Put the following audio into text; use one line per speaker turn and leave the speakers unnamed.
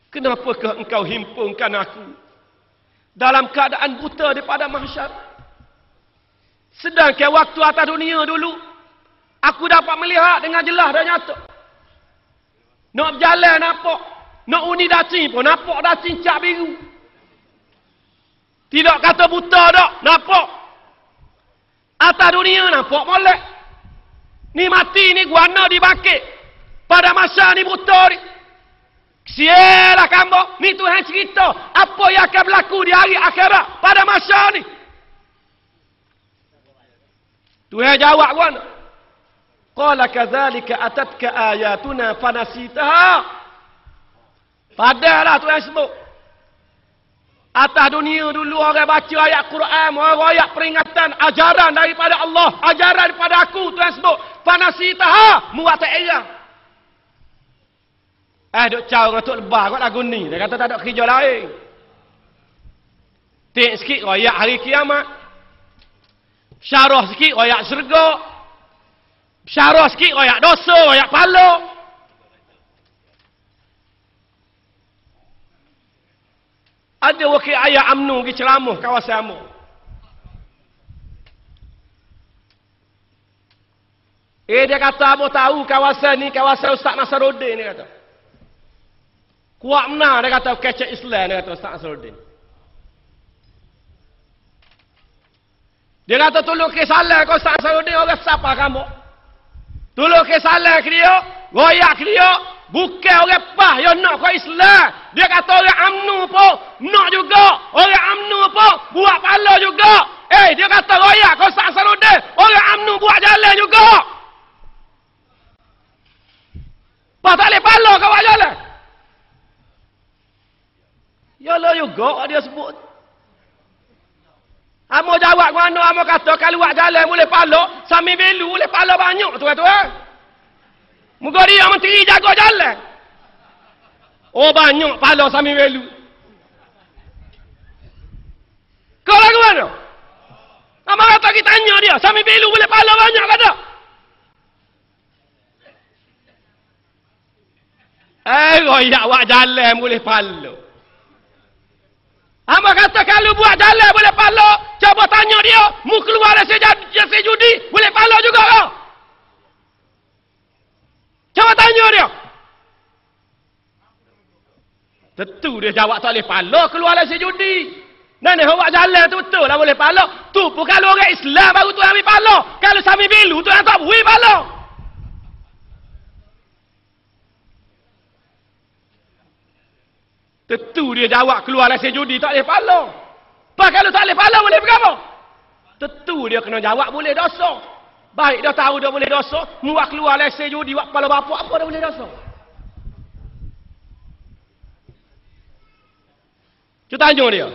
Kenapakah engkau himpunkan aku dalam keadaan buta daripada mahsyar? Sedangkan waktu atas dunia dulu, aku dapat melihat dengan jelas dan nyata. Nak berjalan nampak, nak uni dacing pun nampak dacing cak biru. Tidak kata buta dak, nampak. Atas dunia nampak molek. Ni mati ni guana dibangkit. Pada masa ni buta ni. Sialah kamu, ni Tuhan cerita apa yang akan berlaku di hari akhirat pada masa ni. Tuhan jawab guana. Qala kadzalika atatka ayatuna fanasitaha. Padalah Tuhan sebut. Atas dunia dulu orang baca ayat Quran, orang ayat peringatan, ajaran daripada Allah, ajaran daripada aku, Tuhan sebut. Fanasitaha, muat tak era. Duk caw dengan Tok Lebah kot lagu ni. Dia kata tak ada kerja lain. Tik sikit royak hari kiamat. Syarah sikit royak syurga. Syarah sikit royak dosa, royak pahala. Ada wakil ayat UMNO pergi ceramah kawasan UMNO. Dia kata apa tahu kawasan ni kawasan Ustaz Nasaruddin, dia kata. Kuat benar dia kata kecek Islam, dia kata Ustaz Nasaruddin. Dia kata tolong ke salah kau Ustaz Nasaruddin orang siapa kamu? Tolong ke salah ke dia, goyak ke dia, bukan orang pah yang nak kau Islam. Dia kata orang UMNO pun nak juga, orang UMNO pun buat pala juga. Dia kata goyak kau Ustaz Nasaruddin, orang UMNO buat jalan juga. Pak tak boleh pala kau buat jalan. Yalah juga dia sebut. Amo jawab mana amo kata kalau buat jalan boleh pala, sami belu boleh pala banyak tuan-tuan. Muka dia menteri jaga jalan. Oh banyak pala sami belu. Kau lagu mana? Amo kata kita tanya dia, sami belu boleh pala banyak kata. Royak buat jalan boleh pala. Hamba kata kalau buat jalan boleh pala, cuba tanya dia, mu keluar dari sejudi, boleh pala juga kau? Cuba tanya dia. Tentu dia jawab tak boleh pala keluar dari sejudi. Dan dia buat jalan tu betul lah boleh pala. Tu pun kalau orang Islam baru tu ambil pala. Kalau sami bilu tu yang tak boleh pala. Tentu dia jawab keluar dari sejudi tak boleh pala. Pak kalau tak boleh pala boleh berapa? Tentu dia kena jawab boleh dosa. Baik dia tahu dia boleh dosa, muak keluar dari sejudi buat kepala bapak apa dia boleh dosa? Kita tanya dia.